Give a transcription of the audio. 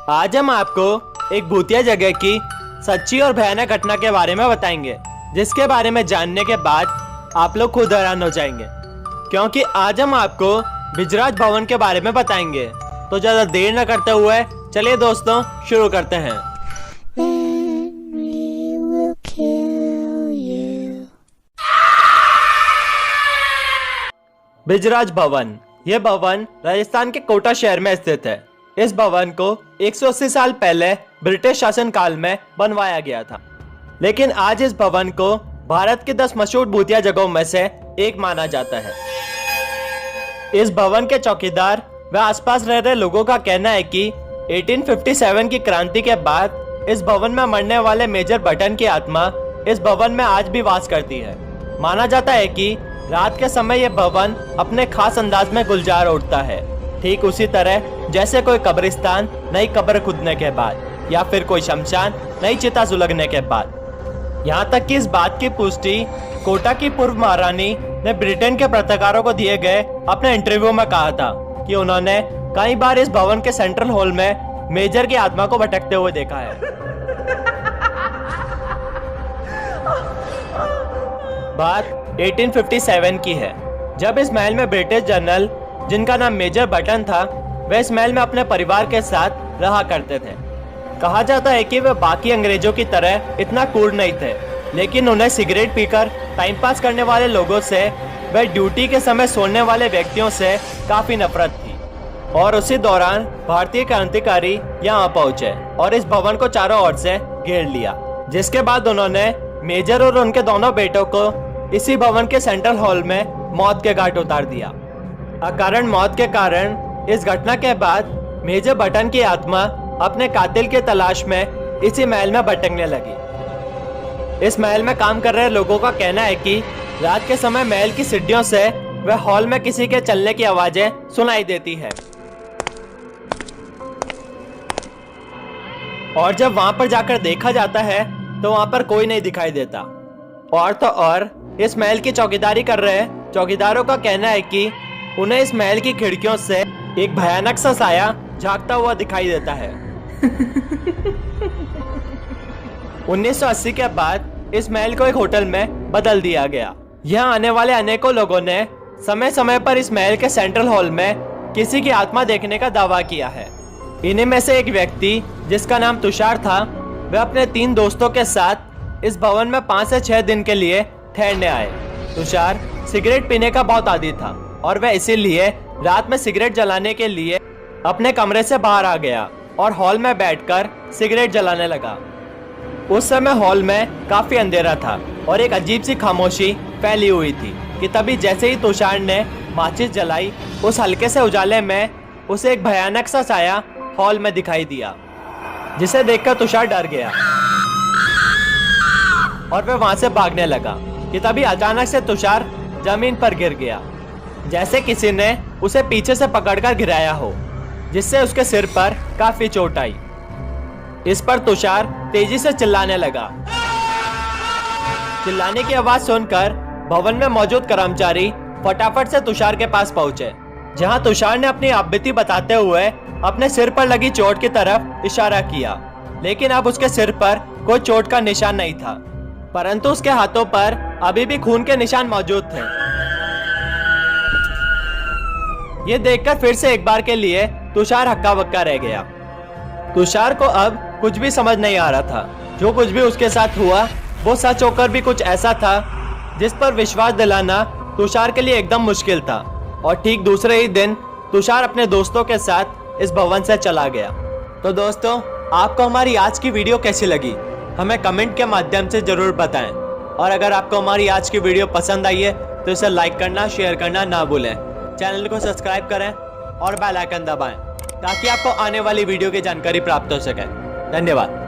आज हम आपको एक भूतिया जगह की सच्ची और भयानक घटना के बारे में बताएंगे, जिसके बारे में जानने के बाद आप लोग खुद हैरान हो जाएंगे, क्योंकि आज हम आपको बिजराज भवन के बारे में बताएंगे। तो ज्यादा देर न करते हुए चलिए दोस्तों शुरू करते हैं। बिजराज भवन। यह भवन राजस्थान के कोटा शहर में स्थित है। इस भवन को 180 साल पहले ब्रिटिश शासन काल में बनवाया गया था, लेकिन आज इस भवन को भारत की 10 मशहूर भूतिया जगहों में से एक माना जाता है। इस भवन के चौकीदार व आसपास रह रहे लोगों का कहना है कि 1857 की क्रांति के बाद इस भवन में मरने वाले मेजर बटन की आत्मा इस भवन में आज भी वास करती है। माना जाता है कि रात के समय यह भवन अपने खास अंदाज में गुलजार उठता है, ठीक उसी तरह जैसे कोई कब्रिस्तान नई कब्र खुदने के बाद या फिर कोई शमशान नई चिता सुलगने के बाद। यहाँ तक कि इस बात की पुष्टि कोटा की पूर्व महारानी ने ब्रिटेन के पत्रकारों को दिए गए अपने इंटरव्यू में कहा था कि उन्होंने कई बार इस भवन के सेंट्रल हॉल में मेजर की आत्मा को भटकते हुए देखा है। बात 1857 की है, जब इस महल में ब्रिटिश जनरल जिनका नाम मेजर बटन था, वे इस महल में अपने परिवार के साथ रहा करते थे। कहा जाता है कि वे बाकी अंग्रेजों की तरह इतना क्रूर नहीं थे, लेकिन उन्हें सिगरेट पीकर टाइम पास करने वाले लोगों से व ड्यूटी के समय सोने वाले व्यक्तियों से काफी नफरत थी। और उसी दौरान भारतीय क्रांतिकारी यहाँ पहुंचे और इस भवन को चारों ओर से घेर लिया, जिसके बाद उन्होंने मेजर और उनके दोनों बेटों को इसी भवन के सेंट्रल हॉल में मौत के घाट उतार दिया। अकारण मौत के कारण इस घटना के बाद मेजर बटन की आत्मा अपने कातिल की तलाश में इसी महल में भटकने लगी। इस महल में काम कर रहे लोगों का कहना है कि रात के समय महल की सीढ़ियों से वह हॉल में किसी के चलने की आवाजें सुनाई देती है, और जब वहां पर जाकर देखा जाता है तो वहां पर कोई नहीं दिखाई देता। और तो और इस महल की चौकीदारी कर रहे चौकीदारों का कहना है कि उन्हें इस महल की खिड़कियों से एक भयानक सा साया झांकता हुआ दिखाई देता है। 1980 के बाद इस महल को एक होटल में बदल दिया गया। यहाँ आने वाले अनेकों लोगों ने समय समय पर इस महल के सेंट्रल हॉल में किसी की आत्मा देखने का दावा किया है। इन्हीं में से एक व्यक्ति जिसका नाम तुषार था, वह अपने 3 दोस्तों के साथ इस भवन में 5 से 6 दिन के लिए ठहरने आए। तुषार सिगरेट पीने का बहुत आदी था और वह इसीलिए रात में सिगरेट जलाने के लिए अपने कमरे से बाहर आ गया और हॉल में बैठकर सिगरेट जलाने लगा। उस समय हॉल में काफी अंधेरा था और एक अजीब सी खामोशी फैली हुई थी कि तभी जैसे ही तुषार ने माचिस जलाई, उस हल्के से उजाले में उसे एक भयानक सा साया हॉल में दिखाई दिया, जिसे देखकर तुषार डर गया और वह वहां से भागने लगा कि तभी अचानक से तुषार जमीन पर गिर गया, जैसे किसी ने उसे पीछे से पकड़कर गिराया हो, जिससे उसके सिर पर काफी चोट आई। इस पर तुषार तेजी से चिल्लाने लगा। चिल्लाने की आवाज सुनकर भवन में मौजूद कर्मचारी फटाफट से तुषार के पास पहुंचे, जहां तुषार ने अपनी आपबीती बताते हुए अपने सिर पर लगी चोट की तरफ इशारा किया, लेकिन अब उसके सिर पर कोई चोट का निशान नहीं था, परंतु उसके हाथों पर अभी भी खून के निशान मौजूद थे। ये देखकर फिर से एक बार के लिए तुषार हक्का बक्का रह गया। तुषार को अब कुछ भी समझ नहीं आ रहा था। जो कुछ भी उसके साथ हुआ वो सच होकर भी कुछ ऐसा था जिस पर विश्वास दिलाना तुषार के लिए एकदम मुश्किल था। और ठीक दूसरे ही दिन तुषार अपने दोस्तों के साथ इस भवन से चला गया। तो दोस्तों, आपको हमारी आज की वीडियो कैसी लगी हमें कमेंट के माध्यम से जरूर बताएं, और अगर आपको हमारी आज की वीडियो पसंद आई है तो इसे लाइक करना, शेयर करना ना भूलें। चैनल को सब्सक्राइब करें और बेल आइकन दबाएं ताकि आपको आने वाली वीडियो की जानकारी प्राप्त हो सके। धन्यवाद।